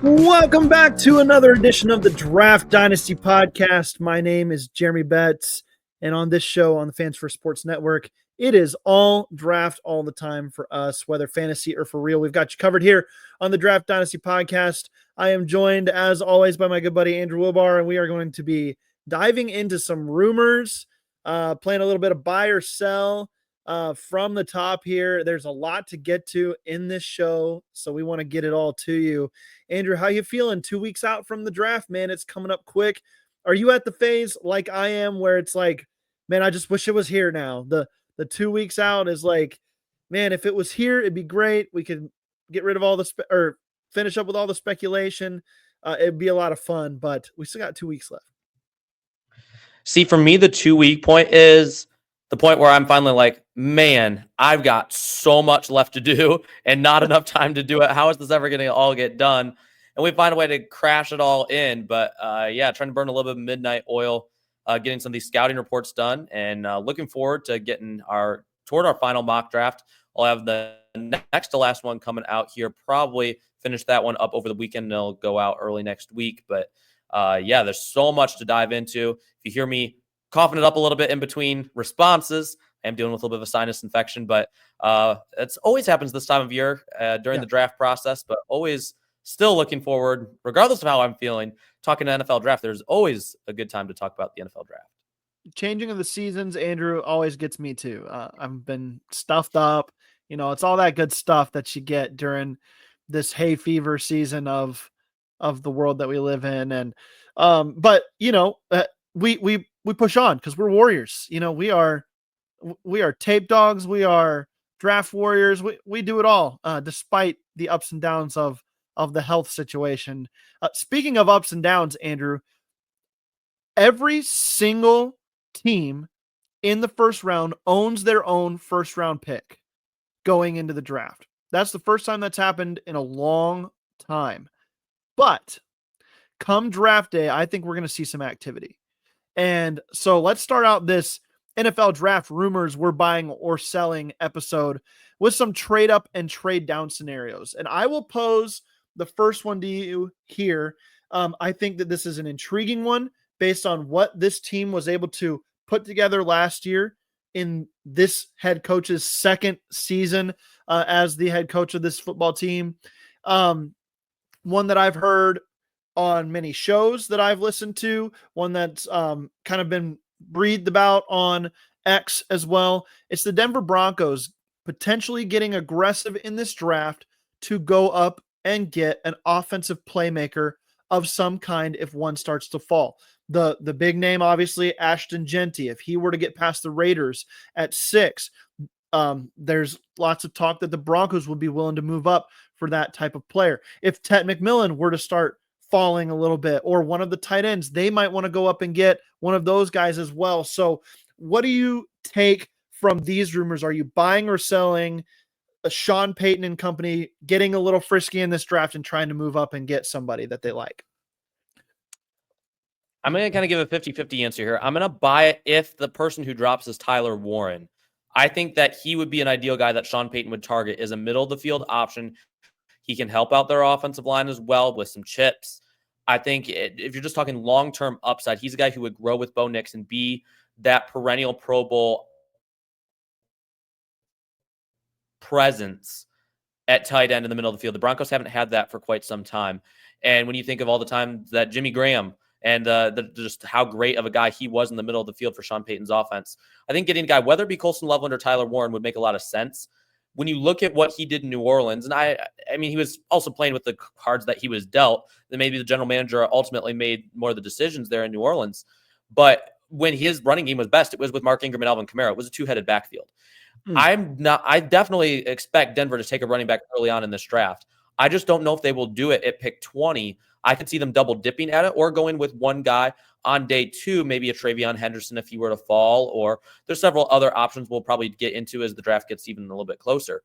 Welcome back to another edition of the Draft Dynasty Podcast. My name is Jeremy Betz, and on this show on the Fans for Sports Network, it is all draft all the time for us, whether fantasy or for real. We've got you covered here on the Draft Dynasty Podcast. I am joined, as always, by my good buddy Andrew Wilbar, and we are going to be diving into some rumors, playing a little bit of buy or sell from the top here. There's a lot to get to in this show, so we want to get it all to you. Andrew, how you feeling 2 weeks out from the draft, man? It's coming up quick. Are you at the phase like I am where it's like, man, I just wish it was here now? The 2 weeks out is like, man, if it was here, it'd be great. We could get rid of all the or finish up with all the speculation. It'd be a lot of fun, but we still got 2 weeks left. See, for me, the 2 week point is the point where I'm finally like, man, I've got so much left to do and not enough time to do it. How is this ever going to all get done? And we find a way to crash it all in. But yeah, trying to burn a little bit of midnight oil, getting some of these scouting reports done, and looking forward to getting toward our final mock draft. I'll have the next to last one coming out here, probably finish that one up over the weekend, and it'll go out early next week. But yeah, there's so much to dive into. If you hear me coughing it up a little bit in between responses, I am dealing with a little bit of a sinus infection, but it's always happens this time of year during the draft process, but always still looking forward, regardless of how I'm feeling, talking to NFL draft. There's always a good time to talk about the NFL draft. Changing of the seasons, Andrew, always gets me too. I've been stuffed up. You know, it's all that good stuff that you get during this hay fever season of the world that we live in. And but you know, we push on because we're warriors. You know, we are tape dogs. We are draft warriors. We do it all, despite the ups and downs of the health situation. Speaking of ups and downs, Andrew, every single team in the first round owns their own first round pick going into the draft. That's the first time that's happened in a long time. But come draft day, I think we're going to see some activity. And so let's start out this NFL draft rumors we're buying or selling episode with some trade up and trade down scenarios. And I will pose the first one to you here. I think that this is an intriguing one based on what this team was able to put together last year in this head coach's second season as the head coach of this football team. One that I've heard on many shows that I've listened to, one that's kind of been breathed about on X as well. It's the Denver Broncos potentially getting aggressive in this draft to go up and get an offensive playmaker of some kind if one starts to fall. The big name, obviously, Ashton Genty. If he were to get past the Raiders at 6, there's lots of talk that the Broncos would be willing to move up for that type of player. If Ted McMillan were to start falling a little bit, or one of the tight ends, they might want to go up and get one of those guys as well. So what do you take from these rumors? Are you buying or selling a Sean Payton and company getting a little frisky in this draft and trying to move up and get somebody that they like? I'm going to kind of give a 50-50 answer here. I'm going to buy it if the person who drops is Tyler Warren. I think that he would be an ideal guy that Sean Payton would target as a middle of the field option. He can help out their offensive line as well with some chips. I think if you're just talking long-term upside, he's a guy who would grow with Bo Nix and be that perennial Pro Bowl presence at tight end in the middle of the field. The Broncos haven't had that for quite some time. And when you think of all the time that Jimmy Graham and just how great of a guy he was in the middle of the field for Sean Payton's offense, I think getting a guy, whether it be Colston Loveland or Tyler Warren, would make a lot of sense. When you look at what he did in New Orleans, and I mean, he was also playing with the cards that he was dealt, that maybe the general manager ultimately made more of the decisions there in New Orleans. But when his running game was best, it was with Mark Ingram and Alvin Kamara. It was a two-headed backfield. I definitely expect Denver to take a running back early on in this draft. I just don't know if they will do it at pick 20. I could see them double dipping at it or going with one guy on day 2, maybe a Travion Henderson if he were to fall, or there's several other options we'll probably get into as the draft gets even a little bit closer.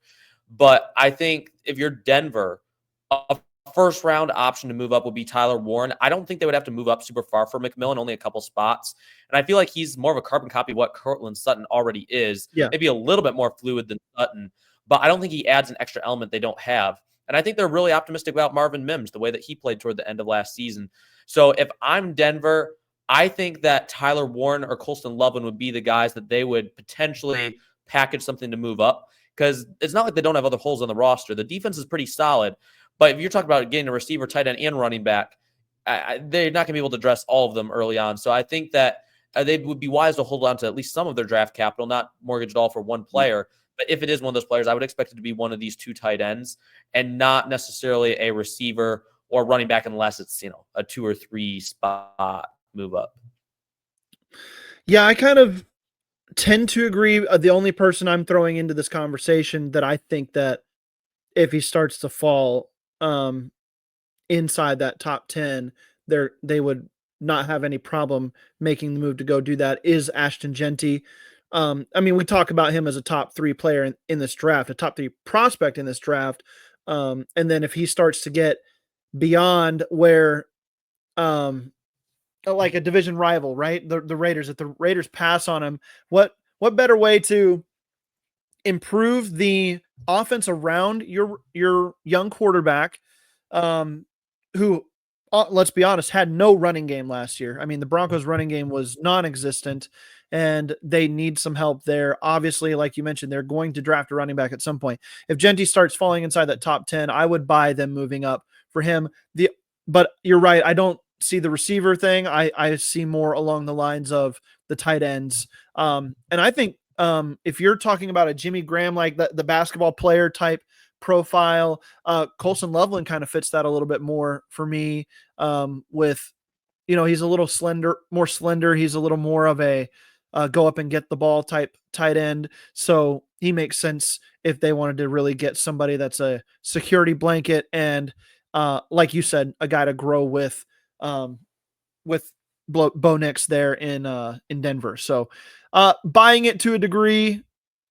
But I think if you're Denver, a first round option to move up would be Tyler Warren. I don't think they would have to move up super far for McMillan, only a couple spots. And I feel like he's more of a carbon copy of what Courtland Sutton already is. Yeah. Maybe a little bit more fluid than Sutton, but I don't think he adds an extra element they don't have. And I think they're really optimistic about Marvin Mims, the way that he played toward the end of last season. So if I'm Denver, I think that Tyler Warren or Colston Loveland would be the guys that they would potentially package something to move up, because it's not like they don't have other holes on the roster. The defense is pretty solid. But if you're talking about getting a receiver, tight end, and running back, they're not going to be able to address all of them early on. So I think that they would be wise to hold on to at least some of their draft capital, not mortgage it all for one player. But if it is one of those players, I would expect it to be one of these two tight ends and not necessarily a receiver or running back, unless it's, a 2 or 3 spot move up. Yeah, I kind of tend to agree. The only person I'm throwing into this conversation that I think that if he starts to fall inside that top 10, they would not have any problem making the move to go do that is Ashton Genty. We talk about him as a top 3 player in this draft, a top 3 prospect in this draft. And then if he starts to get beyond where, like a division rival, right? The Raiders, if the Raiders pass on him, what better way to improve the offense around your young quarterback, who, let's be honest, had no running game last year. I mean, the Broncos running game was non-existent, and they need some help there. Obviously, like you mentioned, they're going to draft a running back at some point. If Genty starts falling inside that top 10, I would buy them moving up for him. But you're right. I don't see the receiver thing. I see more along the lines of the tight ends. And I think if you're talking about a Jimmy Graham, like the basketball player type profile, Colston Loveland kind of fits that a little bit more for me, with, he's a little more slender. He's a little more of a go up and get the ball type tight end. So he makes sense if they wanted to really get somebody that's a security blanket and, like you said, a guy to grow with Bo Nix there in Denver. So buying it to a degree,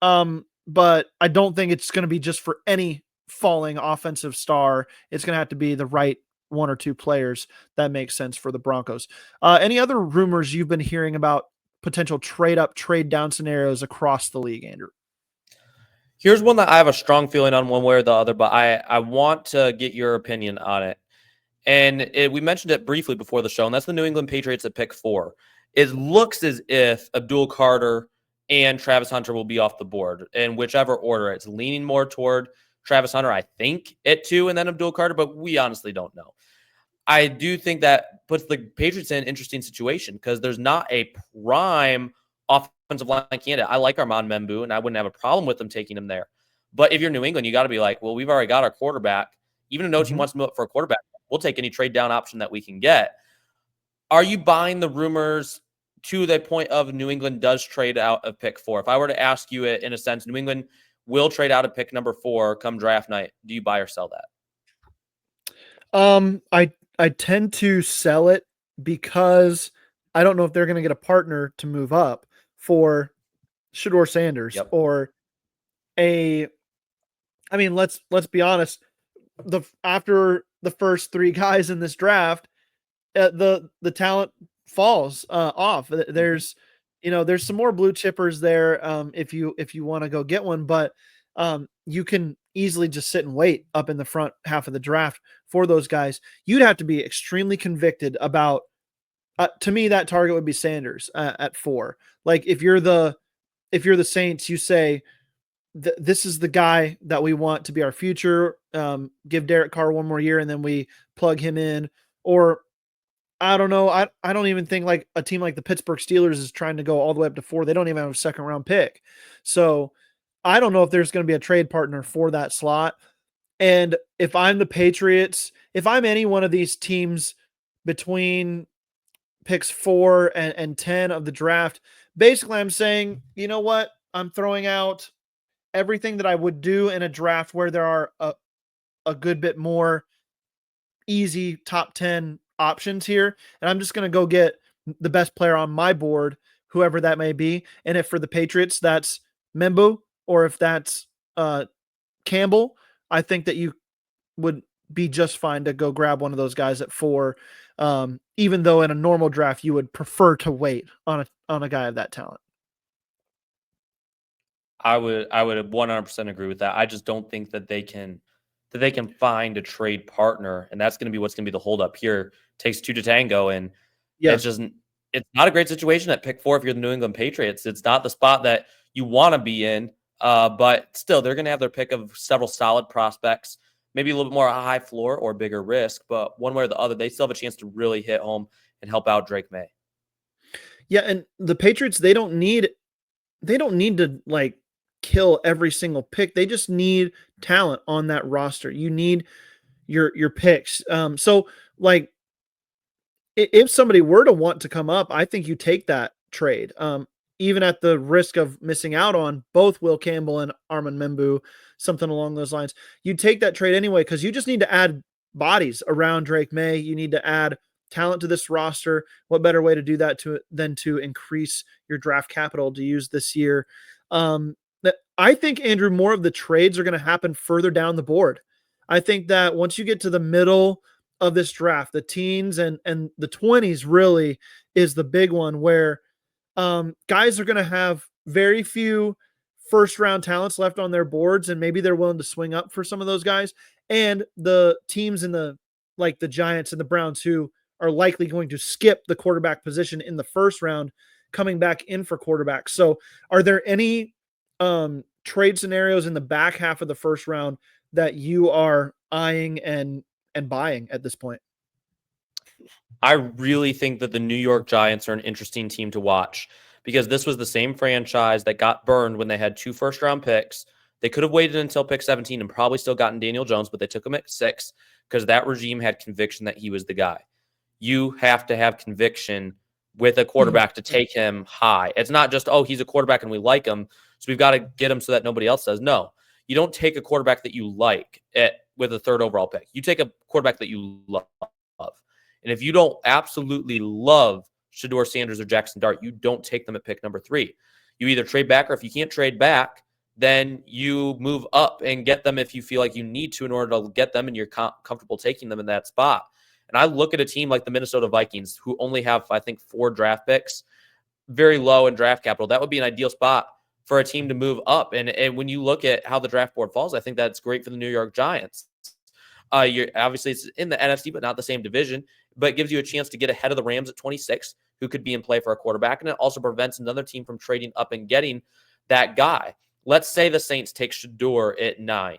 but I don't think it's going to be just for any falling offensive star. It's going to have to be the right 1 or 2 players that make sense for the Broncos. Any other rumors you've been hearing about potential trade up, trade down scenarios across the league, Andrew? Here's one that I have a strong feeling on one way or the other, but I want to get your opinion on it. And we mentioned it briefly before the show, and that's the New England Patriots at pick 4. It looks as if Abdul Carter and Travis Hunter will be off the board in whichever order. It's leaning more toward Travis Hunter, I think, at 2, and then Abdul Carter, but we honestly don't know. I do think that puts the Patriots in an interesting situation because there's not a prime offensive line candidate. I like Armand Membu, and I wouldn't have a problem with them taking him there. But if you're New England, you got to be like, well, we've already got our quarterback. Even if no team wants to move up for a quarterback, we'll take any trade down option that we can get. Are you buying the rumors to the point of New England does trade out of pick 4? If I were to ask you it in a sense, New England will trade out of pick number 4 come draft night. Do you buy or sell that? I tend to sell it because I don't know if they're going to get a partner to move up for Shedeur Sanders or let's be honest. After the first 3 guys in this draft, the talent falls off. There's some more blue chippers there if you want to go get one, but you can easily just sit and wait up in the front half of the draft for those guys. You'd have to be extremely convicted about. To me, that target would be Sanders at 4. Like if you're the Saints, you say, this is the guy that we want to be our future. Give Derek Carr 1 more year and then we plug him in. Or I don't know. I don't even think like a team like the Pittsburgh Steelers is trying to go all the way up to 4. They don't even have a 2nd round pick. So I don't know if there's going to be a trade partner for that slot. And if I'm the Patriots, if I'm any one of these teams between picks 4 and 10 of the draft, basically I'm saying, you know what? I'm throwing out everything that I would do in a draft where there are a good bit more easy top 10 options here. And I'm just going to go get the best player on my board, whoever that may be. And if for the Patriots, that's Membu, or if that's Campbell, I think that you would be just fine to go grab one of those guys at 4. Even though in a normal draft, you would prefer to wait on a guy of that talent. I would 100% agree with that. I just don't think that they can that they can find a trade partner, and that's going to be what's going to be the holdup here. Takes two to tango, and Yeah. it's not a great situation at pick 4 if you're the New England Patriots. It's not the spot that you want to be in, but still, they're going to have their pick of several solid prospects, maybe a little bit more high floor or bigger risk, but one way or the other, they still have a chance to really hit home and help out Drake May. Yeah, and the Patriots, they don't need to like kill every single pick. They just need talent on that roster. You need your picks. So like if somebody were to want to come up, I think you take that trade. Even at the risk of missing out on both Will Campbell and Armand Membu, something along those lines. You take that trade anyway because you just need to add bodies around Drake May. You need to add talent to this roster. What better way to do that than to increase your draft capital to use this year? I think, Andrew, more of the trades are going to happen further down the board. I think that once you get to the middle of this draft, the teens and the 20s really is the big one where guys are going to have very few first round talents left on their boards, and maybe they're willing to swing up for some of those guys. And the teams in the Giants and the Browns who are likely going to skip the quarterback position in the first round, coming back in for quarterbacks. So are there any trade scenarios in the back half of the first round that you are eyeing and buying at this point? I really think that the New York Giants are an interesting team to watch because this was the same franchise that got burned when they had 2 first-round picks. They could have waited until pick 17 and probably still gotten Daniel Jones, but they took him at 6 because that regime had conviction that he was the guy. You have to have conviction with a quarterback to take him high. It's not just, oh, he's a quarterback and we like him, so we've got to get him so that nobody else does. No, you don't take a quarterback that you like with a 3rd overall pick. You take a quarterback that you love. And if you don't absolutely love Shedeur Sanders or Jackson Dart, you don't take them at pick number 3. You either trade back, or if you can't trade back, then you move up and get them if you feel like you need to in order to get them and you're comfortable taking them in that spot. And I look at a team like the Minnesota Vikings, who only have, I think, 4 draft picks, very low in draft capital. That would be an ideal spot for a team to move up. And when you look at how the draft board falls, I think that's great for the New York Giants. Obviously, it's in the NFC, but not the same division, but it gives you a chance to get ahead of the Rams at 26, who could be in play for a quarterback. And it also prevents another team from trading up and getting that guy. Let's say the Saints take Shedeur at 9.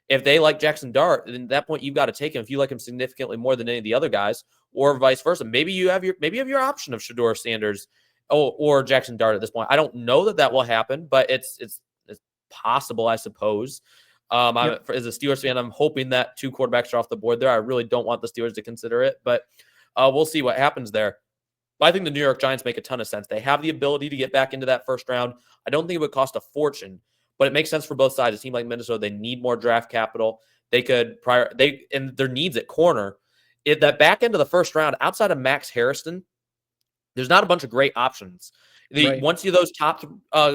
If they like Jackson Dart, then at that point you've got to take him if you like him significantly more than any of the other guys, or vice versa. Maybe you have your option of Shedeur Sanders or Jackson Dart at this point. I don't know that will happen, but it's possible, I suppose. As a Steelers fan, I'm hoping that 2 quarterbacks are off the board there. I really don't want the Steelers to consider it, but we'll see what happens there. But I think the New York Giants make a ton of sense. They have the ability to get back into that first round. I don't think it would cost a fortune, but it makes sense for both sides. A team like Minnesota, they need more draft capital. And their needs at corner. At that back end of the first round, outside of Max Harrison, there's not a bunch of great options. Once those top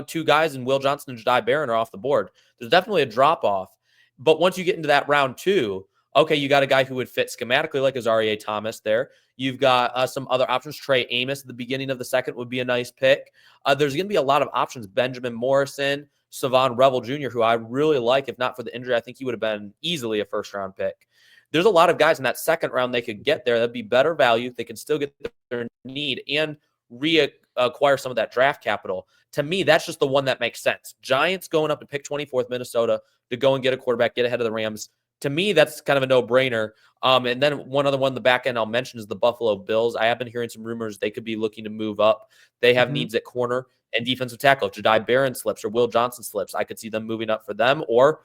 2 guys and Will Johnson and Jedi Barron are off the board, there's definitely a drop-off. But once you get into that round 2, okay, you got a guy who would fit schematically like Azaria Thomas there. You've got some other options. Trey Amos at the beginning of the second would be a nice pick. There's going to be a lot of options. Benjamin Morrison, Savon Revel Jr., who I really like. If not for the injury, I think he would have been easily a first-round pick. There's a lot of guys in that second round they could get there. That'd be better value. They can still get their need and reacquire some of that draft capital. To me, that's just the one that makes sense. Giants going up to pick 24th, Minnesota, to go and get a quarterback, get ahead of the Rams. To me, that's kind of a no-brainer. And then one other one, the back end I'll mention is the Buffalo Bills. I have been hearing some rumors they could be looking to move up. They have needs at corner and defensive tackle. If Jedi Barron slips or Will Johnson slips, I could see them moving up for them. Or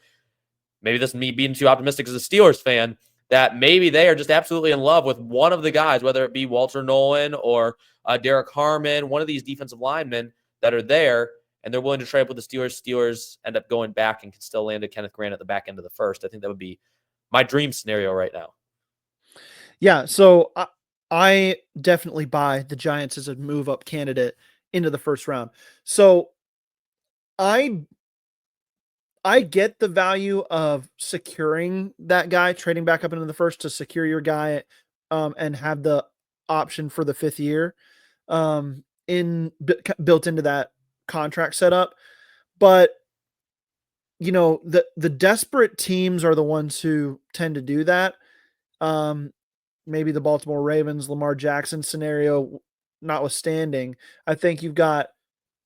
maybe this is me being too optimistic as a Steelers fan, that maybe they are just absolutely in love with one of the guys, whether it be Walter Nolan or Derek Harmon, one of these defensive linemen that are there, and they're willing to trade up with the Steelers. Steelers end up going back and can still land a Kenneth Grant at the back end of the first. I think that would be my dream scenario right now. Yeah, so I definitely buy the Giants as a move-up candidate into the first round. So I get the value of securing that guy, trading back up into the first to secure your guy, and have the option for the 5th year built into that contract setup. But the desperate teams are the ones who tend to do that. Maybe the Baltimore Ravens, Lamar Jackson scenario notwithstanding, I think you've got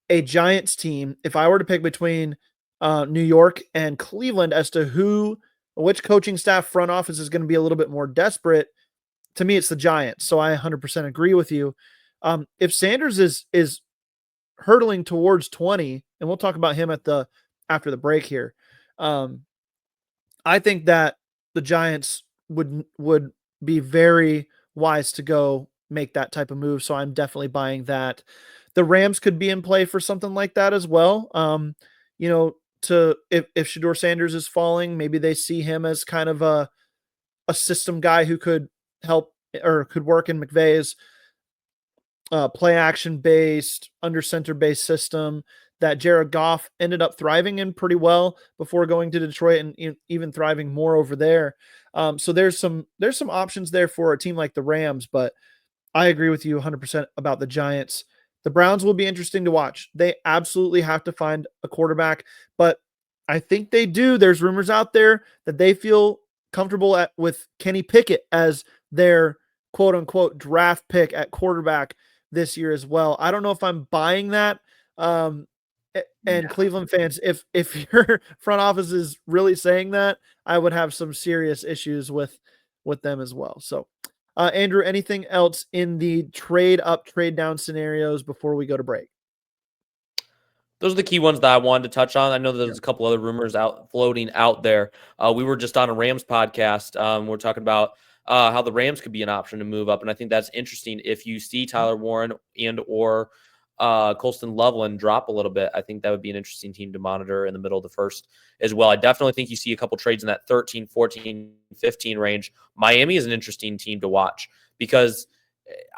a Giants team. If I were to pick between New York and Cleveland as to which coaching staff front office is going to be a little bit more desperate, to me, it's the Giants. So I 100% agree with you. If Sanders is hurtling towards 20, and we'll talk about him after the break here, I think that the Giants would be very wise to go make that type of move. So I'm definitely buying that. The Rams could be in play for something like that as well. If Shedeur Sanders is falling, maybe they see him as kind of a system guy who could help or could work in McVay's play action based, under center based system that Jared Goff ended up thriving in pretty well before going to Detroit, and even thriving more over there. So there's some options there for a team like the Rams, but I agree with you 100% about the Giants. The Browns will be interesting to watch. They absolutely have to find a quarterback, but I think they do. There's rumors out there that they feel comfortable with Kenny Pickett as their quote unquote draft pick at quarterback this year as well. I don't know if I'm buying that. And Cleveland fans, if your front office is really saying that, I would have some serious issues with them as well. So, Andrew, anything else in the trade up, trade down scenarios before we go to break? Those are the key ones that I wanted to touch on. I know there's a couple other rumors floating out there. We were just on a Rams podcast. We're talking about how the Rams could be an option to move up, and I think that's interesting. If you see Tyler Warren and or Colston Loveland drop a little bit, I think that would be an interesting team to monitor in the middle of the first as well. I definitely think you see a couple trades in that 13, 14, 15 range. Miami is an interesting team to watch because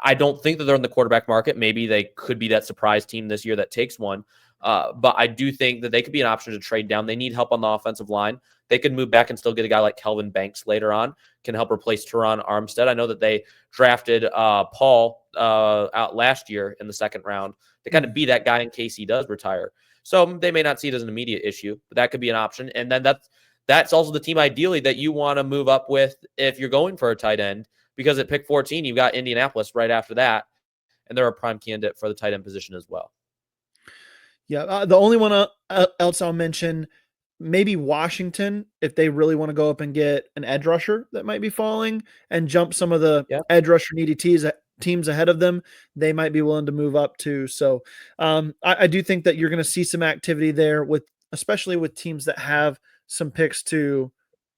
I don't think that they're in the quarterback market. Maybe they could be that surprise team this year that takes one. But I do think that they could be an option to trade down. They need help on the offensive line. They could move back and still get a guy like Kelvin Banks later on, can help replace Teron Armstead. I know that they drafted Paul out last year in the second round to kind of be that guy in case he does retire. So they may not see it as an immediate issue, but that could be an option. And then that's also the team ideally that you want to move up with if you're going for a tight end, because at pick 14, you've got Indianapolis right after that, and they're a prime candidate for the tight end position as well. Yeah, the only one else I'll mention, maybe Washington, if they really want to go up and get an edge rusher that might be falling and jump some of the edge rusher needy teams ahead of them, they might be willing to move up too. So I do think that you're going to see some activity there, especially with teams that have some picks to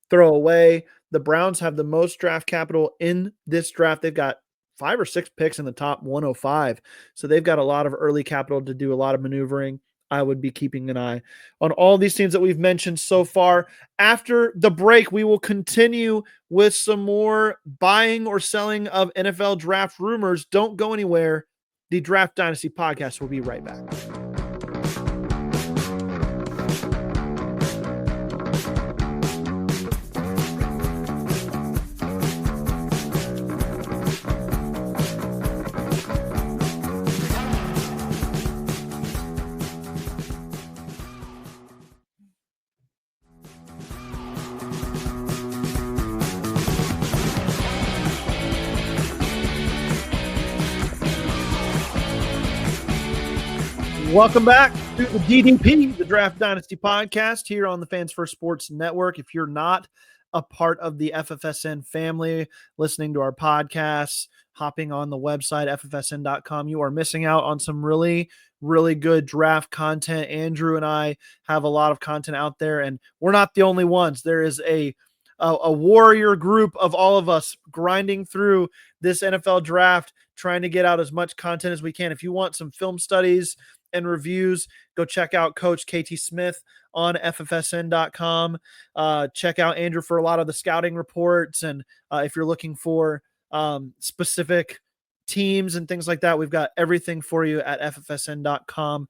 throw away. The Browns have the most draft capital in this draft. They've got 5 or 6 picks in the top 105. So they've got a lot of early capital to do a lot of maneuvering. I would be keeping an eye on all these teams that we've mentioned so far. After the break, we will continue with some more buying or selling of NFL draft rumors. Don't go anywhere. The Draft Dynasty Podcast will be right back. Welcome back to the DDP, the Draft Dynasty Podcast, here on the Fans First Sports Network. If you're not a part of the FFSN family, listening to our podcasts, hopping on the website, ffsn.com, you are missing out on some really, really good draft content. Andrew and I have a lot of content out there, and we're not the only ones. There is a warrior group of all of us grinding through this NFL draft, trying to get out as much content as we can. If you want some film studies and reviews, go check out Coach KT Smith on ffsn.com. Check out Andrew for a lot of the scouting reports. And if you're looking for specific teams and things like that, we've got everything for you at ffsn.com.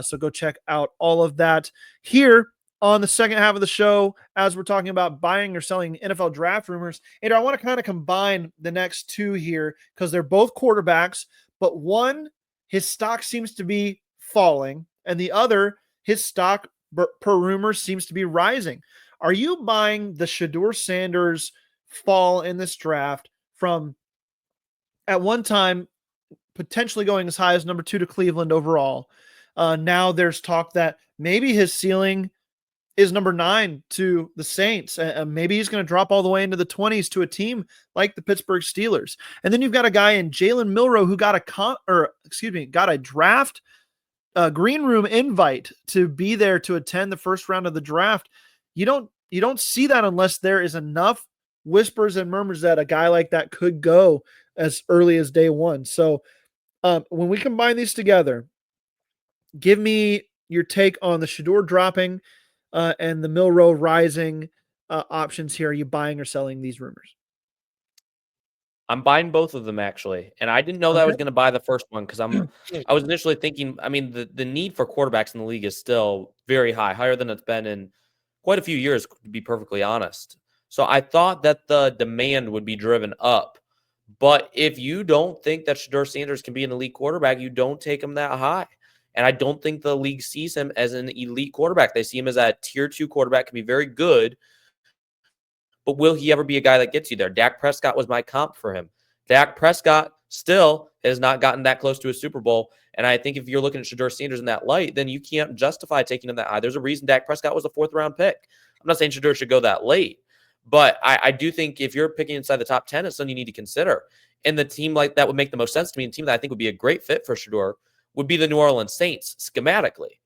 So go check out all of that. Here on the second half of the show, as we're talking about buying or selling NFL draft rumors, Andrew, I want to kind of combine the next two here because they're both quarterbacks, but one, his stock seems to be falling, and the other, his stock per rumor seems to be rising. Are you buying the Shedeur Sanders fall in this draft from at one time potentially going as high as number 2 to Cleveland overall? Now there's talk that maybe his ceiling is number 9 to the Saints. Maybe he's going to drop all the way into the 20s to a team like the Pittsburgh Steelers. And then you've got a guy in Jalen Milroe who got a draft green room invite to be there to attend the first round of the draft. You don't see that unless there is enough whispers and murmurs that a guy like that could go as early as day 1. So when we combine these together, give me your take on the Shedeur dropping and the Milroe rising options here. Are you buying or selling these rumors? I'm buying both of them, actually. And I didn't know that I was going to buy the first one because I was initially thinking, I mean, the need for quarterbacks in the league is still very high, higher than it's been in quite a few years, to be perfectly honest. So I thought that the demand would be driven up. But if you don't think that Shedeur Sanders can be an elite quarterback, you don't take him that high. And I don't think the league sees him as an elite quarterback. They see him as a tier 2 quarterback, can be very good. But will he ever be a guy that gets you there? Dak Prescott was my comp for him. Dak Prescott still has not gotten that close to a Super Bowl. And I think if you're looking at Shedeur Sanders in that light, then you can't justify taking him that high. There's a reason Dak Prescott was a 4th-round pick. I'm not saying Shedeur should go that late. But I do think if you're picking inside the top 10, it's something you need to consider. And the team like that would make the most sense to me, and the team that I think would be a great fit for Shedeur would be the New Orleans Saints schematically.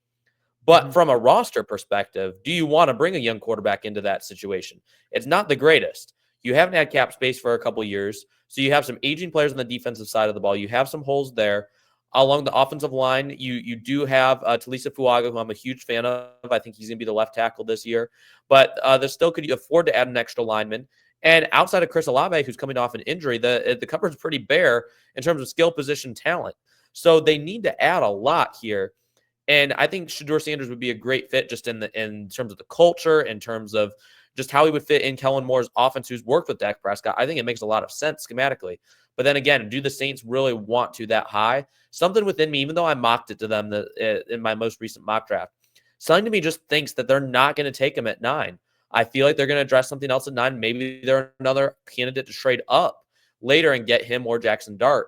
But from a roster perspective, do you want to bring a young quarterback into that situation? It's not the greatest. You haven't had cap space for a couple of years, so you have some aging players on the defensive side of the ball. You have some holes there. Along the offensive line, you do have Talisa Fuaga, who I'm a huge fan of. I think he's going to be the left tackle this year. But there still could you afford to add an extra lineman. And outside of Chris Olave, who's coming off an injury, the cupboard's pretty bare in terms of skill position talent. So they need to add a lot here. And I think Shedeur Sanders would be a great fit just in terms of the culture, in terms of just how he would fit in Kellen Moore's offense, who's worked with Dak Prescott. I think it makes a lot of sense schematically. But then again, do the Saints really want to that high? Something within me, even though I mocked it to them in my most recent mock draft, something to me just thinks that they're not going to take him at 9. I feel like they're going to address something else at 9. Maybe they're another candidate to trade up later and get him or Jackson Dart.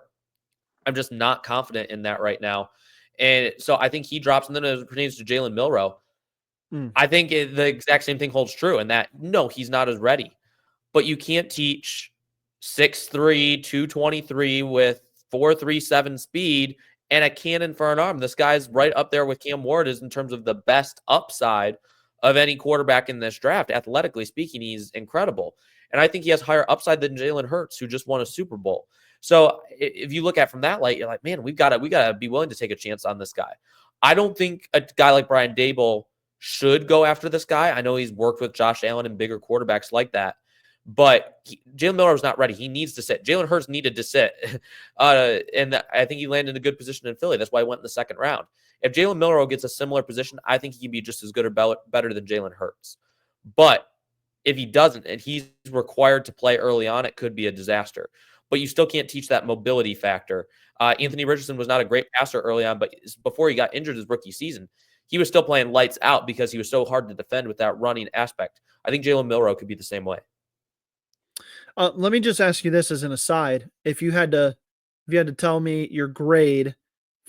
I'm just not confident in that right now. And so I think he drops. And then as it pertains to Jalen Milroe, I think the exact same thing holds true in that, no, he's not as ready. But you can't teach 6'3", 223 with 4.37 speed and a cannon for an arm. This guy's right up there with Cam Ward is in terms of the best upside of any quarterback in this draft. Athletically speaking, he's incredible. And I think he has higher upside than Jalen Hurts, who just won a Super Bowl. So if you look at it from that light, you're like, man, we gotta be willing to take a chance on this guy. I don't think a guy like Brian Daboll should go after this guy. I know he's worked with Josh Allen and bigger quarterbacks like that, but Jalen Milroe is not ready. He needs to sit. Jalen Hurts needed to sit, and I think he landed in a good position in Philly. That's why he went in the 2nd round. If Jalen Milroe gets a similar position, I think he can be just as good or better than Jalen Hurts. But if he doesn't, and he's required to play early on, it could be a disaster. But you still can't teach that mobility factor. Anthony Richardson was not a great passer early on, but before he got injured his rookie season, he was still playing lights out because he was so hard to defend with that running aspect. I think Jalen Milroe could be the same way. Let me just ask you this as an aside. If you had to tell me your grade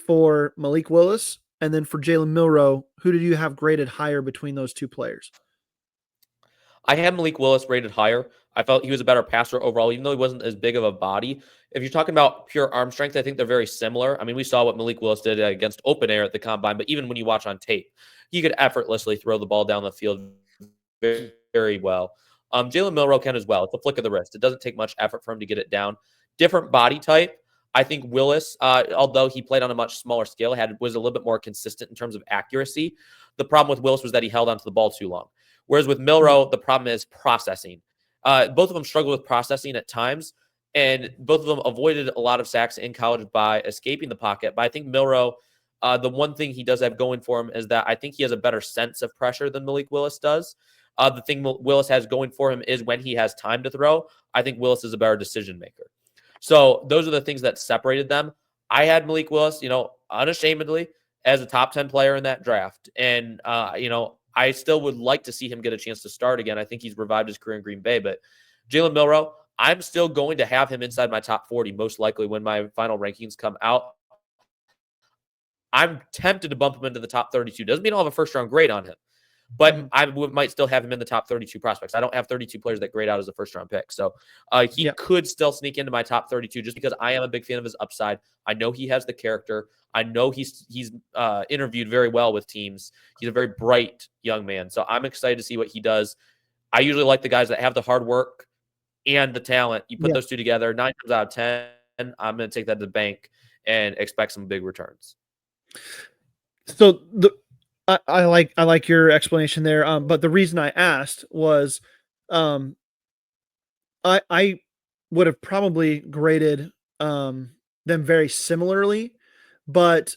for Malik Willis and then for Jalen Milroe, who did you have graded higher between those two players? I had Malik Willis rated higher. I felt he was a better passer overall, even though he wasn't as big of a body. If you're talking about pure arm strength, I think they're very similar. I mean, we saw what Malik Willis did against open air at the combine, but even when you watch on tape, he could effortlessly throw the ball down the field very, very well. Jalen Milroe can as well. It's a flick of the wrist. It doesn't take much effort for him to get it down. Different body type. I think Willis, although he played on a much smaller scale, was a little bit more consistent in terms of accuracy. The problem with Willis was that he held onto the ball too long. Whereas with Milroe, the problem is processing. Both of them struggled with processing at times, and both of them avoided a lot of sacks in college by escaping the pocket. But I think Milroe, the one thing he does have going for him is that I think he has a better sense of pressure than Malik Willis does. The thing Willis has going for him is when he has time to throw, I think Willis is a better decision maker. So those are the things that separated them. I had Malik Willis, unashamedly as a top 10 player in that draft. And, I still would like to see him get a chance to start again. I think he's revived his career in Green Bay, but Jalen Milroe, I'm still going to have him inside my top 40, most likely when my final rankings come out. I'm tempted to bump him into the top 32. Doesn't mean I'll have a first-round grade on him, but I might still have him in the top 32 prospects. I don't have 32 players that grade out as a first-round pick. So he could still sneak into my top 32 just because I am a big fan of his upside. I know he has the character. I know he's interviewed very well with teams. He's a very bright young man. So I'm excited to see what he does. I usually like the guys that have the hard work and the talent. You put those two together, 9 times out of 10, I'm going to take that to the bank and expect some big returns. So I like your explanation there. But the reason I asked was, I would have probably graded them very similarly, but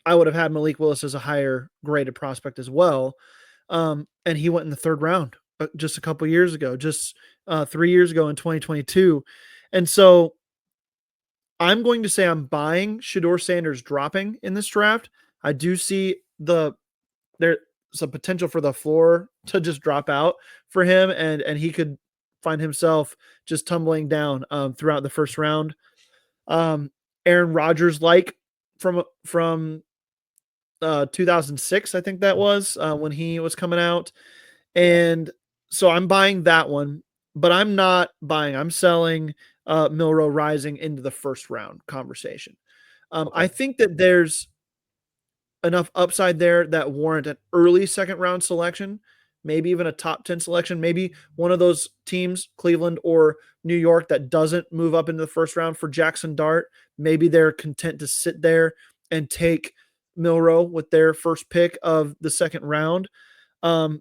I would have had Malik Willis as a higher graded prospect as well. And he went in the 3rd round just a couple years ago, 3 years ago in 2022. And so I'm going to say I'm buying Shedeur Sanders dropping in this draft. I do see there's a potential for the floor to just drop out for him, and he could find himself just tumbling down throughout the first round. Aaron Rodgers, like from 2006, I think that was when he was coming out. And so I'm buying that one, but I'm not buying. I'm selling Milroe rising into the first round conversation. I think that there's enough upside there that warrant an early 2nd round selection, maybe even a top 10 selection, maybe one of those teams, Cleveland or New York, that doesn't move up into the 1st round for Jackson Dart. Maybe they're content to sit there and take Milroe with their first pick of the 2nd round.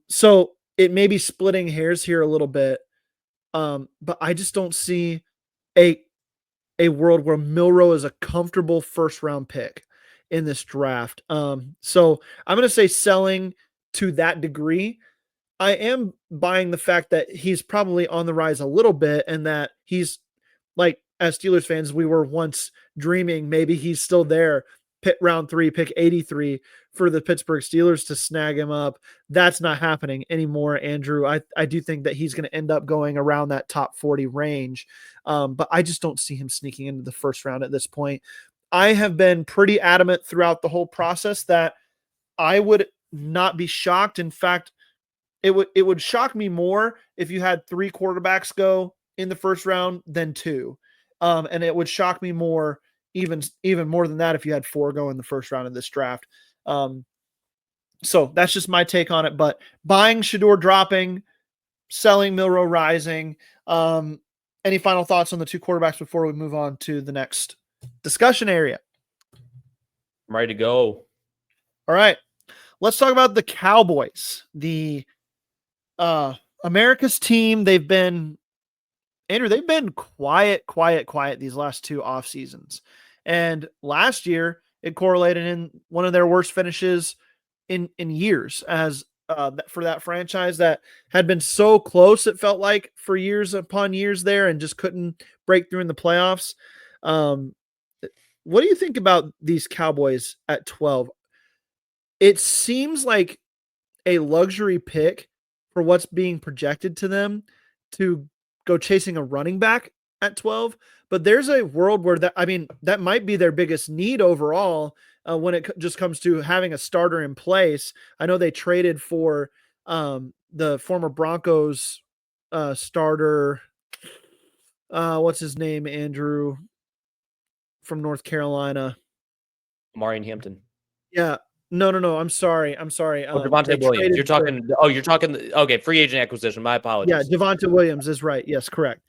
So it may be splitting hairs here a little bit. But I just don't see a world where Milroe is a comfortable 1st round pick in this draft. So I'm going to say selling to that degree. I am buying the fact that he's probably on the rise a little bit, and that he's, like, as Steelers fans, we were once dreaming maybe he's still there, round 3, pick 83 for the Pittsburgh Steelers to snag him up. That's not happening anymore, Andrew. I do think that he's going to end up going around that top 40 range, but I just don't see him sneaking into the 1st round at this point. I have been pretty adamant throughout the whole process that I would not be shocked. In fact, it would shock me more if you had 3 quarterbacks go in the 1st round than 2. And it would shock me more, even more than that, if you had 4 go in the 1st round of this draft. So that's just my take on it. But buying Shedeur dropping, selling Milroe rising. Any final thoughts on the 2 quarterbacks before we move on to the next discussion area? I'm ready to go. All right. Let's talk about the Cowboys, the America's team. They've been quiet these last 2 off seasons. And last year it correlated in one of their worst finishes in years as for that franchise that had been so close, it felt like, for years upon years there, and just couldn't break through in the playoffs. What do you think about these Cowboys at 12? It seems like a luxury pick for what's being projected to them to go chasing a running back at 12, but there's a world where that might be their biggest need overall when it just comes to having a starter in place. I know they traded for the former Broncos starter. What's his name, Andrew, from North Carolina? Marion Hampton. Yeah. No. I'm sorry. Devontae Williams. You're talking. Okay, free agent acquisition. My apologies. Yeah, Devontae Williams is right. Yes, correct.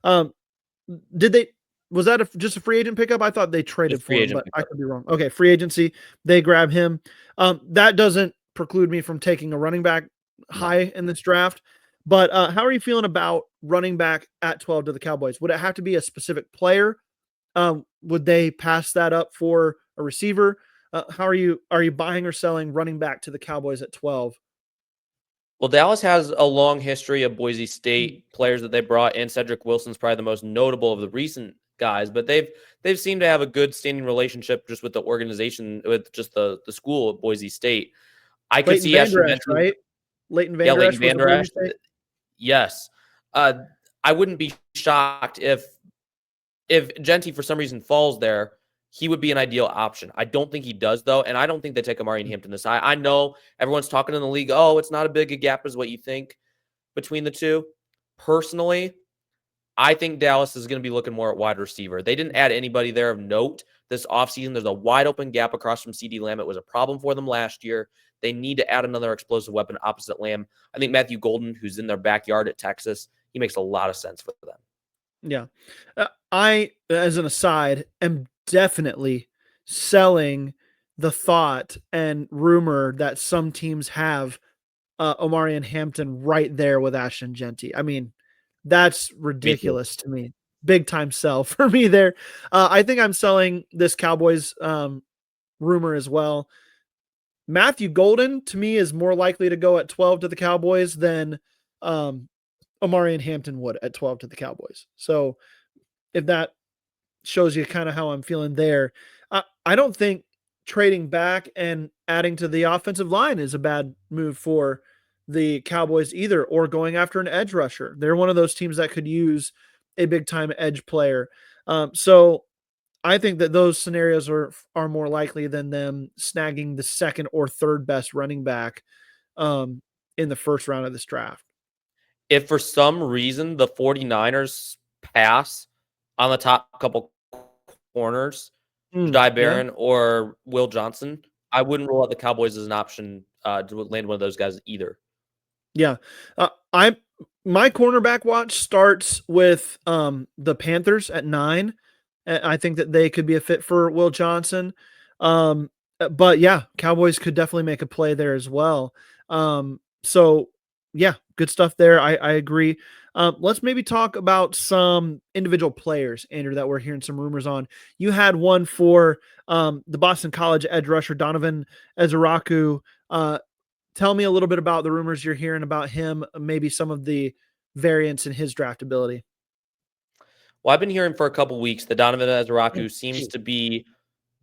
Was that just a free agent pickup? I thought they traded for him, but I could be wrong. Okay, free agency. They grab him. That doesn't preclude me from taking a running back high in this draft. But how are you feeling about running back at 12 to the Cowboys? Would it have to be a specific player? Would they pass that up for a receiver? How are you buying or selling running back to the Cowboys at 12? Well, Dallas has a long history of Boise State players that they brought in. Cedric Wilson's probably the most notable of the recent guys, but they've seemed to have a good standing relationship just with the organization, with just the school at Boise State. I could see Van Der Esch, right? Leighton Yeah, Vander Leighton Esch was the Vander word you Esch. say? Yes. Uh, I wouldn't be shocked if Genty for some reason falls there. He would be an ideal option. I don't think he does, though, and I don't think they take Amari and Hampton this high. I know everyone's talking in the league, oh, it's not as big a gap as what you think between the two. Personally, I think Dallas is going to be looking more at wide receiver. They didn't add anybody there of note this offseason. There's a wide open gap across from CD Lamb. It was a problem for them last year. They need to add another explosive weapon opposite Lamb. I think Matthew Golden, who's in their backyard at Texas, he makes a lot of sense for them. Yeah. I, as an aside, am definitely selling the thought and rumor that some teams have Omari and Hampton right there with Ashton Genty. I mean, that's Me too. ridiculous to me. Big time sell for me there. I think I'm selling this Cowboys rumor as well. Matthew Golden to me is more likely to go at 12 to the Cowboys than Omari and Hampton would at 12 to the Cowboys. So if that shows you kind of how I'm feeling there, I don't think trading back and adding to the offensive line is a bad move for the Cowboys either, or going after an edge rusher. They're one of those teams that could use a big time edge player. So I think that those scenarios are more likely than them snagging the second or third best running back in the first round of this draft. If for some reason the 49ers pass on the top couple corners, Jai Barron or Will Johnson, I wouldn't rule out the Cowboys as an option to land one of those guys either. Yeah. My cornerback watch starts with the Panthers at 9. I think that they could be a fit for Will Johnson. But yeah, Cowboys could definitely make a play there as well. So yeah, good stuff there. I agree. Let's maybe talk about some individual players, Andrew, that we're hearing some rumors on. You had one for the Boston College edge rusher, Donovan Ezeraku. Tell me a little bit about the rumors you're hearing about him, maybe some of the variants in his draftability. Well, I've been hearing for a couple weeks that Donovan Ezeraku seems to be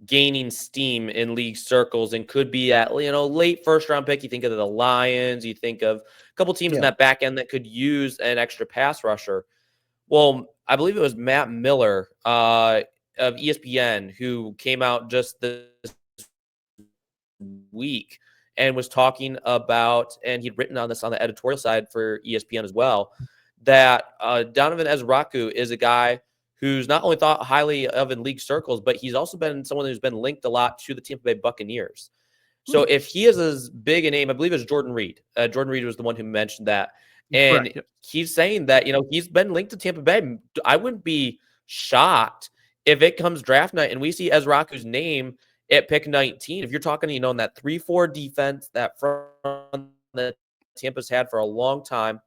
gaining steam in league circles and could be at, late first round pick. You think of the Lions, you think of a couple teams in that back end that could use an extra pass rusher. Well, I believe it was Matt Miller of ESPN who came out just this week and was talking about, and he'd written on this on the editorial side for ESPN as well, that Donovan Ezeraku is a guy who's not only thought highly of in league circles, but he's also been someone who's been linked a lot to the Tampa Bay Buccaneers. So if he is as big a name, I believe it's Jordan Reed. Jordan Reed was the one who mentioned that. And he's saying that, he's been linked to Tampa Bay. I wouldn't be shocked if it comes draft night and we see Ezeraku's name at pick 19. If you're talking, in that 3-4 defense, that front that Tampa's had for a long time,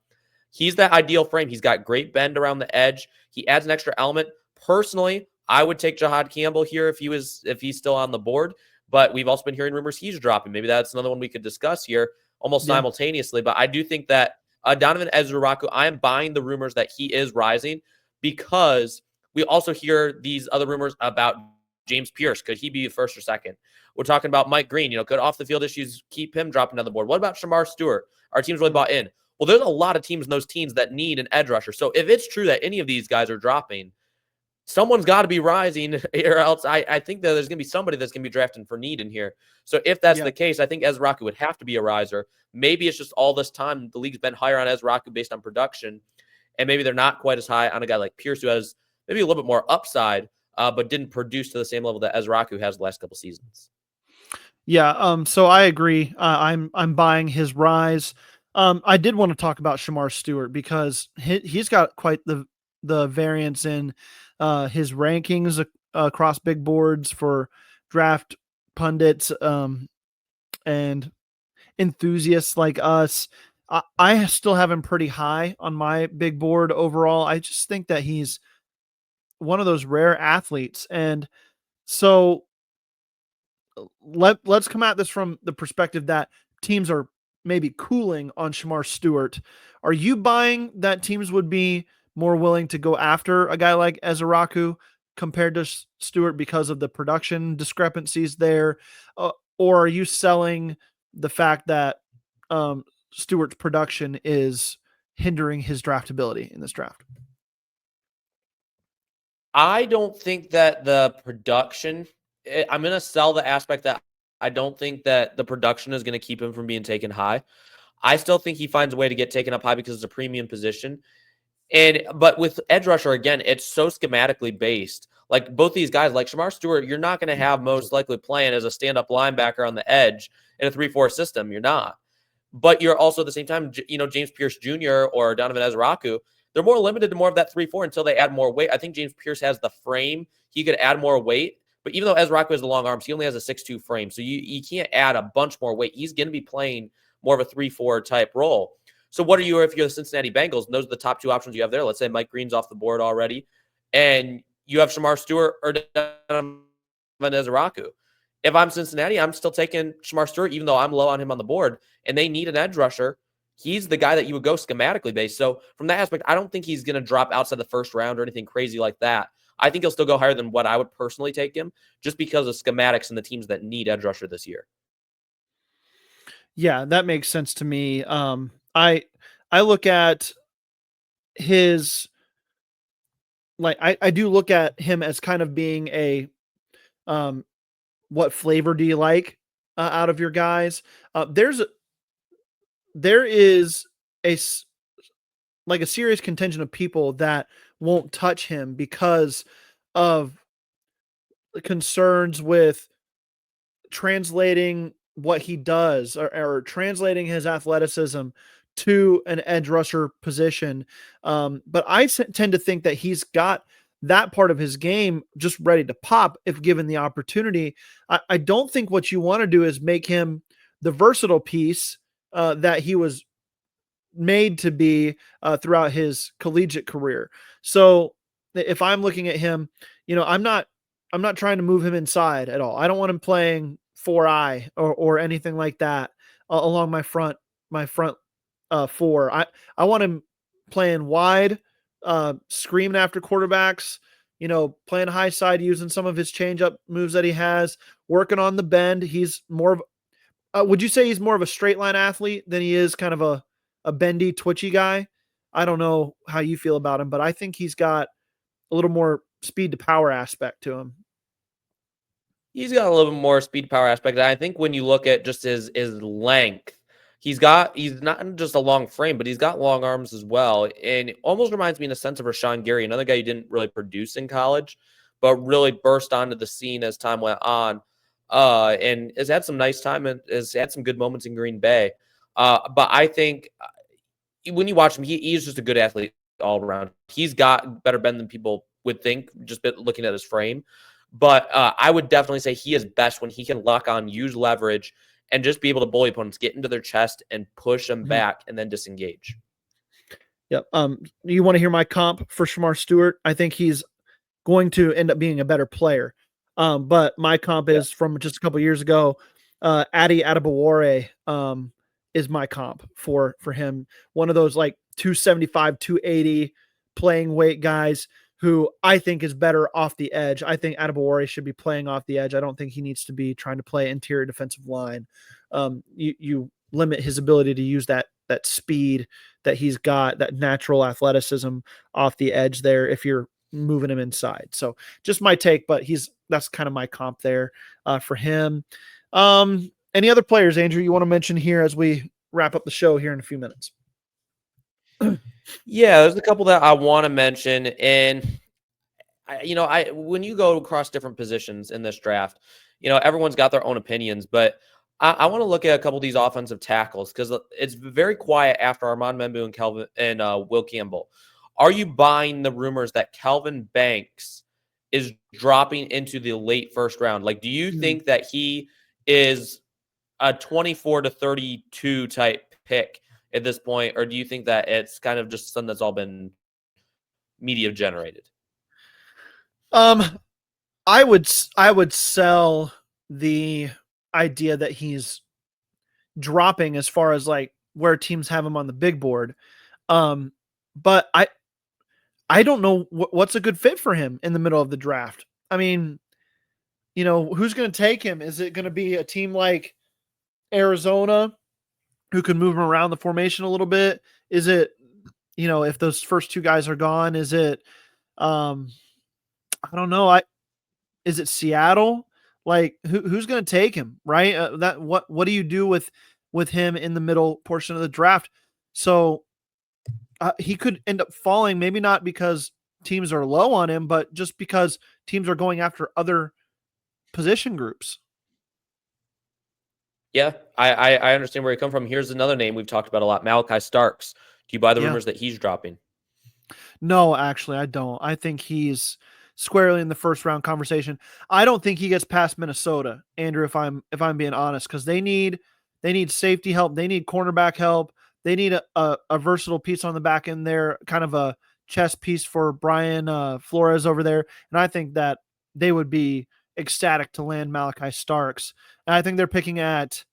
he's that ideal frame. He's got great bend around the edge. He adds an extra element. Personally, I would take Jahad Campbell here if he's still on the board. But we've also been hearing rumors he's dropping. Maybe that's another one we could discuss here almost simultaneously. But I do think that Donovan Ezeraku, I am buying the rumors that he is rising, because we also hear these other rumors about James Pierce. Could he be first or second? We're talking about Mike Green. Could off the field issues keep him dropping on the board? What about Shamar Stewart? Our team's really bought in. Well, there's a lot of teams in those teams that need an edge rusher. So if it's true that any of these guys are dropping, someone's got to be rising, or else I think that there's going to be somebody that's going to be drafting for need in here. So if that's the case, I think Ezeraku would have to be a riser. Maybe it's just all this time the league's been higher on Ezeraku based on production, and maybe they're not quite as high on a guy like Pierce, who has maybe a little bit more upside, but didn't produce to the same level that Ezeraku has the last couple seasons. Yeah, so I agree. I'm buying his rise. I did want to talk about Shamar Stewart because he's got quite the variance in his rankings across big boards for draft pundits and enthusiasts like us. I still have him pretty high on my big board overall. I just think that he's one of those rare athletes. And so let's come at this from the perspective that teams are maybe cooling on Shamar Stewart. Are you buying that teams would be more willing to go after a guy like Ezeraku compared to Stewart because of the production discrepancies there? Or are you selling the fact that Stewart's production is hindering his draftability in this draft? I don't think that the production, I'm going to sell the aspect that I don't think that the production is going to keep him from being taken high. I still think he finds a way to get taken up high because it's a premium position. But with edge rusher, again, it's so schematically based. Like both these guys, like Shamar Stewart, you're not going to have most likely playing as a stand-up linebacker on the edge in a 3-4 system. You're not. But you're also at the same time, James Pierce Jr. or Donovan Ezraku, they're more limited to more of that 3-4 until they add more weight. I think James Pierce has the frame. He could add more weight. But even though Ezraku has the long arms, he only has a 6'2 frame. So you can't add a bunch more weight. He's going to be playing more of a 3-4 type role. So what are you if you're the Cincinnati Bengals? And those are the top two options you have there. Let's say Mike Green's off the board already, and you have Shamar Stewart or Donovan Ezraku. If I'm Cincinnati, I'm still taking Shamar Stewart, even though I'm low on him on the board, and they need an edge rusher. He's the guy that you would go schematically based. So from that aspect, I don't think he's going to drop outside the first round or anything crazy like that. I think he'll still go higher than what I would personally take him just because of schematics and the teams that need edge rusher this year. Yeah, that makes sense to me. I look at his I do look at him as kind of being a what flavor do you like out of your guys? There is a serious contingent of people that won't touch him because of concerns with translating what he does or translating his athleticism to an edge rusher position. But I tend to think that he's got that part of his game just ready to pop if given the opportunity. I don't think what you want to do is make him the versatile piece that he was made to be throughout his collegiate career. So if I'm looking at him, I'm not trying to move him inside at all. I don't want him playing 4-eye or anything like that along my front four. I want him playing wide, screaming after quarterbacks, playing high side, using some of his changeup moves that he has, working on the bend. He's more of, would you say he's more of a straight line athlete than he is kind of a bendy, twitchy guy? I don't know how you feel about him, but I think he's got a little more speed to power aspect to him. He's got a little bit more speed power aspect. I think when you look at just his length, he's not just a long frame, but he's got long arms as well. And it almost reminds me in a sense of Rashawn Gary, another guy who didn't really produce in college, but really burst onto the scene as time went on. And has had some nice time and has had some good moments in Green Bay. But I think when you watch him, he's just a good athlete all around. He's got better bend than people would think, just looking at his frame. But I would definitely say he is best when he can lock on, use leverage, and just be able to bully opponents, get into their chest and push them back and then disengage. Yep. You want to hear my comp for Shamar Stewart? I think he's going to end up being a better player. But my comp is from just a couple years ago. Adi Adebawore is my comp for him. One of those like 275, 280 playing weight guys who I think is better off the edge. I think Adebawore should be playing off the edge. I don't think he needs to be trying to play interior defensive line. You limit his ability to use that speed that he's got, that natural athleticism off the edge there if you're moving him inside. So just my take, but that's kind of my comp there for him. Any other players, Andrew, you want to mention here as we wrap up the show here in a few minutes? Yeah, there's a couple that I want to mention. And, when you go across different positions in this draft, everyone's got their own opinions, but I want to look at a couple of these offensive tackles because it's very quiet after Armand Membu and Kelvin and Will Campbell. Are you buying the rumors that Kelvin Banks is dropping into the late first round? Like, do you think that he is a 24 to 32 type pick at this point, or do you think that it's kind of just something that's all been media generated? I would sell the idea that he's dropping as far as like where teams have him on the big board. But I don't know what's a good fit for him in the middle of the draft. I mean, who's going to take him? Is it going to be a team like Arizona who can move him around the formation a little bit? Is it, if those first two guys are gone, is it, I don't know. Is it Seattle? Like who's going to take him, right? What do you do with him in the middle portion of the draft? So he could end up falling, maybe not because teams are low on him, but just because teams are going after other position groups. Yeah, I understand where you come from. Here's another name we've talked about a lot, Malachi Starks. Do you buy the rumors that he's dropping? No, actually, I don't. I think he's squarely in the first round conversation. I don't think he gets past Minnesota, Andrew, if I'm being honest, because they need safety help, they need cornerback help, they need a versatile piece on the back end there, kind of a chess piece for Brian Flores over there. And I think that they would be ecstatic to land Malachi Starks. And I think they're picking at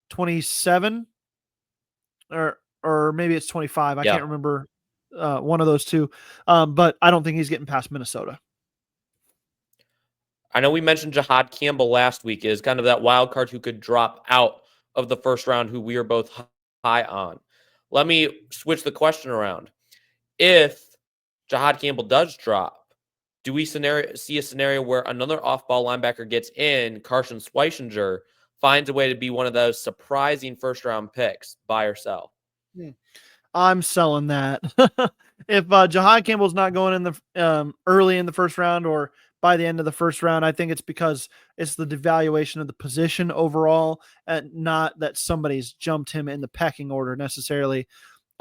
27 or maybe it's 25. I can't remember one of those two. But I don't think he's getting past Minnesota. I know we mentioned Jahad Campbell last week is kind of that wild card who could drop out of the first round, who we are both high on. Let me switch the question around. If Jahad Campbell does drop, do we see a scenario where another off-ball linebacker gets in, Carson Schweichinger, finds a way to be one of those surprising first-round picks, buy or sell? I'm selling that. If Jahad Campbell's not going in the early in the first round or by the end of the first round, I think it's because it's the devaluation of the position overall, and not that somebody's jumped him in the pecking order necessarily.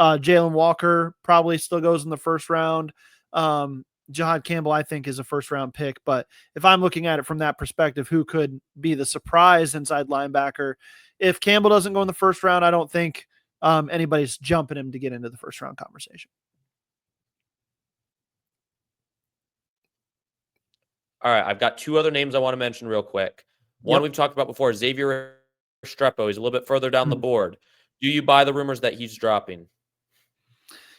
Jalen Walker probably still goes in the first round. Jahad Campbell, I think, is a first round pick. But if I'm looking at it from that perspective, who could be the surprise inside linebacker? If Campbell doesn't go in the first round, I don't think anybody's jumping him to get into the first round conversation. All right, I've got two other names I want to mention real quick. One we've talked about before, Xavier Restrepo. He's a little bit further down the board. Do you buy the rumors that he's dropping?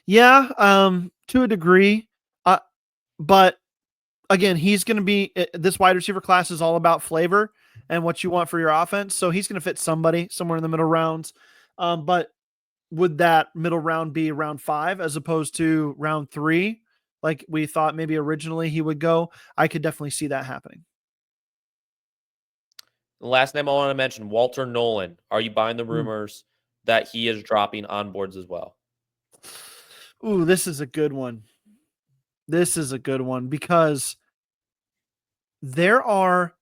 Yeah, to a degree. But again, he's going to be – this wide receiver class is all about flavor and what you want for your offense. So he's going to fit somebody somewhere in the middle rounds. But would that middle round be round 5 as opposed to round 3? Like we thought maybe originally he would go? I could definitely see that happening. The last name I want to mention, Walter Nolan. Are you buying the rumors that he is dropping on boards as well? Ooh, this is a good one. This is a good one because there are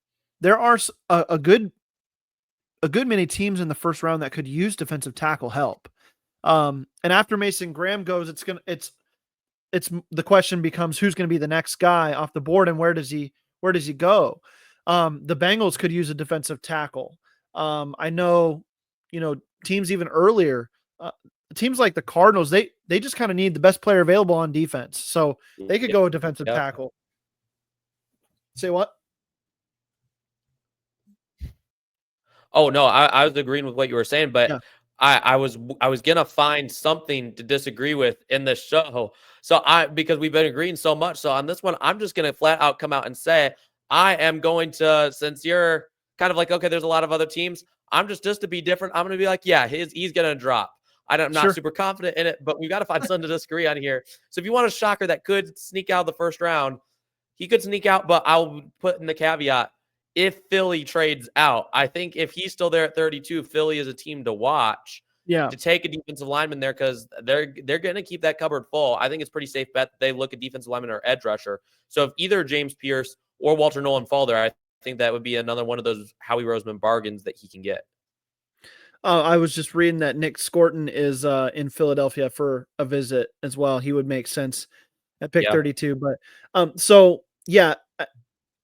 a good many teams in the first round that could use defensive tackle help. And after Mason Graham goes, it's the question becomes who's going to be the next guy off the board and where does he go? The Bengals could use a defensive tackle. I know, teams even earlier, teams like the Cardinals, they just kind of need the best player available on defense. So they could go a defensive tackle. Say what? Oh, no, I was agreeing with what you were saying, but I was going to find something to disagree with in this show. So because we've been agreeing so much. So on this one, I'm just going to flat out come out and say, I am going to, since you're kind of like, okay, there's a lot of other teams. I'm just to be different. I'm going to be like, yeah, he's going to drop. I'm not super confident in it, but we've got to find something to disagree on here. So if you want a shocker that could sneak out of the first round, he could sneak out, but I'll put in the caveat, if Philly trades out, I think if he's still there at 32, Philly is a team to watch. Yeah. To take a defensive lineman there because they're going to keep that cupboard full. I think it's pretty safe bet that they look at defensive lineman or edge rusher. So if either James Pierce or Walter Nolan fall there, I think that would be another one of those Howie Roseman bargains that he can get. I was just reading that Nick Scorton is in Philadelphia for a visit as well. He would make sense at pick 32. But so, yeah,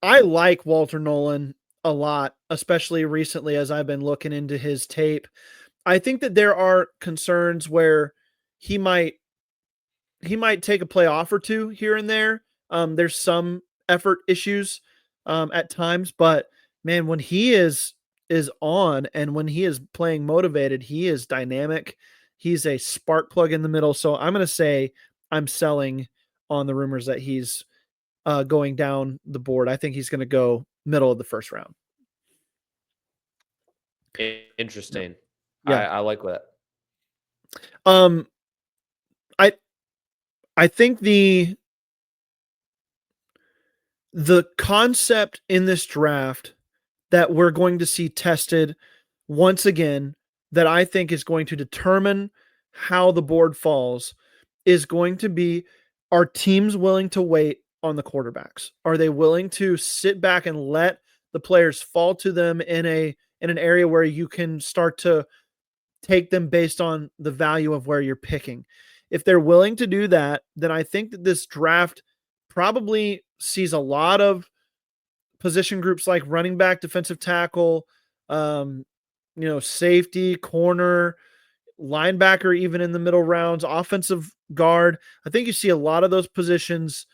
I like Walter Nolan a lot, especially recently as I've been looking into his tape. I think that there are concerns where he might take a play off or two here and there. There's some effort issues at times, but man, when he is on and when he is playing motivated, he is dynamic. He's a spark plug in the middle. So I'm going to say I'm selling on the rumors that he's going down the board. I think he's going to go middle of the first round. Interesting. Yeah. I like that. Um, I I think the concept in this draft that we're going to see tested once again, that I think is going to determine how the board falls, is going to be, are teams willing to wait on the quarterbacks? Are they willing to sit back and let the players fall to them in an area where you can start to take them based on the value of where you're picking? If they're willing to do that, then I think that this draft probably sees a lot of position groups like running back, defensive tackle, um, safety, corner, linebacker, even in the middle rounds, offensive guard. I think you see a lot of those positions,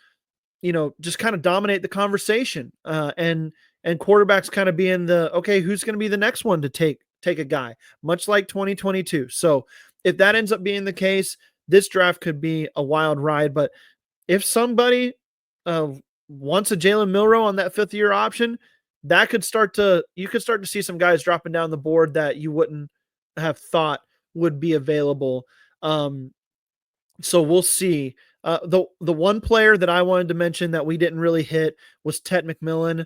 just kind of dominate the conversation, and quarterbacks kind of being the, okay, who's going to be the next one to take a guy, much like 2022. So if that ends up being the case, this draft could be a wild ride. But if somebody uh, wants a Jalen Milroe on that 5th-year option, you could start to see some guys dropping down the board that you wouldn't have thought would be available. So we'll see. The one player that I wanted to mention that we didn't really hit was Ted McMillan.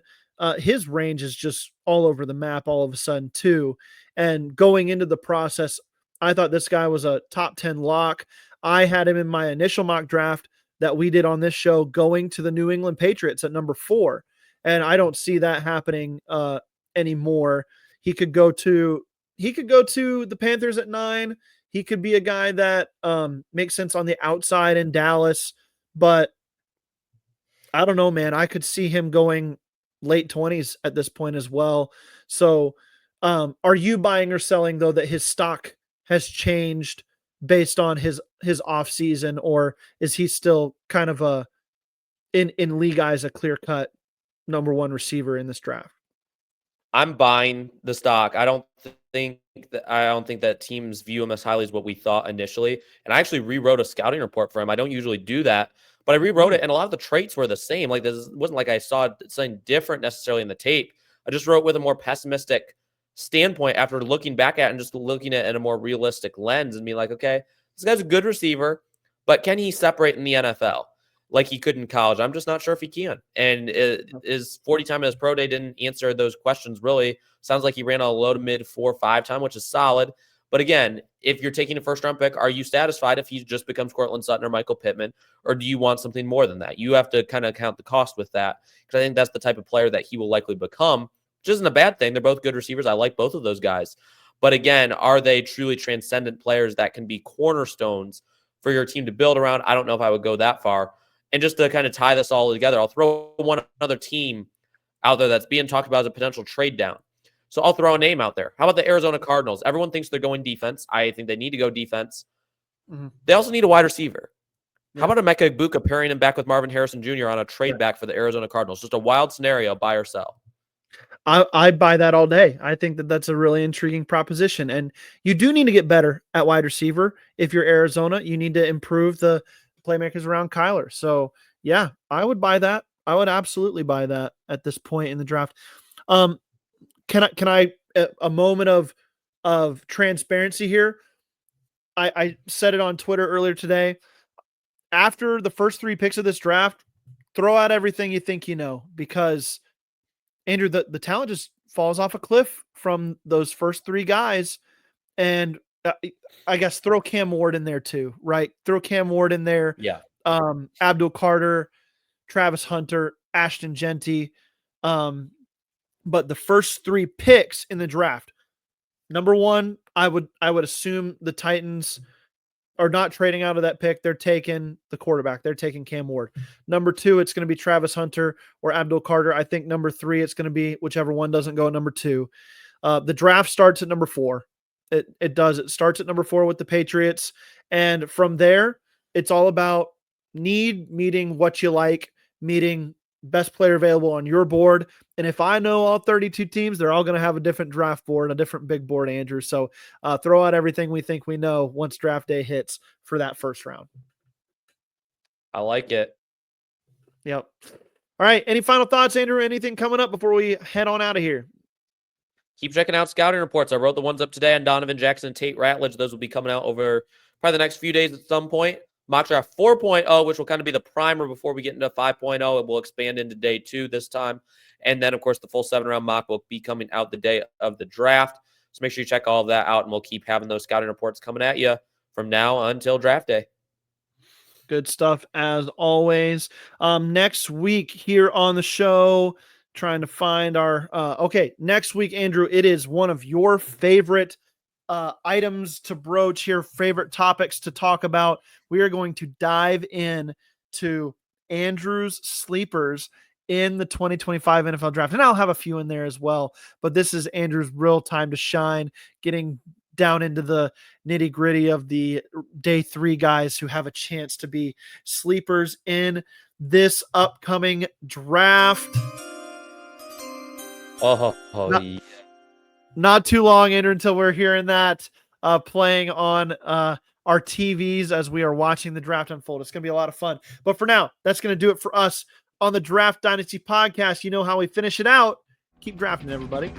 His range is just all over the map all of a sudden too. And going into the process, I thought this guy was a top 10 lock. I had him in my initial mock draft that we did on this show going to the New England Patriots at number 4. And I don't see that happening anymore. He could go to the Panthers at 9. He could be a guy that makes sense on the outside in Dallas, but I don't know, man. I could see him going late 20s at this point as well. So, are you buying or selling though that his stock has changed based on his off season, or is he still kind of a in league eyes a clear cut number 1 receiver in this draft? I'm buying the stock. I don't think that teams view him as highly as what we thought initially. And I actually rewrote a scouting report for him. I don't usually do that, but I rewrote it, and a lot of the traits were the same. Like, this wasn't like I saw something different necessarily in the tape. I just wrote with a more pessimistic standpoint after looking back at it and just looking at it in a more realistic lens and being like, okay, this guy's a good receiver, but can he separate in the NFL like he could in college? I'm just not sure if he can. And his 40 time in his pro day didn't answer those questions really. Sounds like he ran a low to mid 4.5 time, which is solid. But again, if you're taking a first round pick, are you satisfied if he just becomes Cortland Sutton or Michael Pittman? Or do you want something more than that? You have to kind of count the cost with that, because I think that's the type of player that he will likely become, which isn't a bad thing. They're both good receivers. I like both of those guys. But again, are they truly transcendent players that can be cornerstones for your team to build around? I don't know if I would go that far. And just to kind of tie this all together, I'll throw one other team out there that's being talked about as a potential trade down. So I'll throw a name out there. How about the Arizona Cardinals? Everyone thinks they're going defense. I think they need to go defense. Mm-hmm. They also need a wide receiver. Yeah. How about Emeka Egbuka pairing him back with Marvin Harrison Jr. on a trade back for the Arizona Cardinals? Just a wild scenario, buy or sell. I buy that all day. I think that that's a really intriguing proposition. And you do need to get better at wide receiver. If you're Arizona, you need to improve the playmakers around Kyler. So yeah, I would buy that. I would absolutely buy that at this point in the draft. Can I a moment of transparency here? I said it on Twitter earlier today. After the first 3 picks of this draft, throw out everything you think you know, because Andrew, the talent just falls off a cliff from those first 3 guys. And I guess throw Cam Ward in there too, right? Throw Cam Ward in there. Yeah. Abdul Carter, Travis Hunter, Ashton Genty. But the first 3 picks in the draft, number 1, I would assume the Titans are not trading out of that pick. They're taking the quarterback. They're taking Cam Ward. Number 2, it's going to be Travis Hunter or Abdul Carter. I think number 3, it's going to be whichever one doesn't go at number 2. The draft starts at number 4. It does. It starts at number 4 with the Patriots. And from there, it's all about need meeting what you like, meeting best player available on your board. And if I know all 32 teams, they're all going to have a different draft board, a different big board, Andrew. So throw out everything we think we know once draft day hits for that first round. I like it. Yep. All right. Any final thoughts, Andrew? Anything coming up before we head on out of here? keep checking out scouting reports. I wrote the ones up today on Donovan Jackson and Tate Ratledge. Those will be coming out over probably the next few days at some point. Mock Draft 4.0, which will kind of be the primer before we get into 5.0. It will expand into day 2 this time. And then, of course, the full 7-round mock will be coming out the day of the draft. So make sure you check all of that out, and we'll keep having those scouting reports coming at you from now until draft day. Good stuff as always. Next week here on the show, trying to find our next week, Andrew, it is one of your favorite items to broach here, favorite topics to talk about. We are going to dive in to Andrew's sleepers in the 2025 NFL draft. And I'll have a few in there as well, but this is Andrew's real time to shine, getting down into the nitty gritty of the day 3 guys who have a chance to be sleepers in this upcoming draft. Not too long, Andrew, until we're hearing that playing on our TVs as we are watching the draft unfold. It's going to be a lot of fun. But for now, that's going to do it for us on the Draft Dynasty Podcast. You know how we finish it out. Keep drafting, everybody.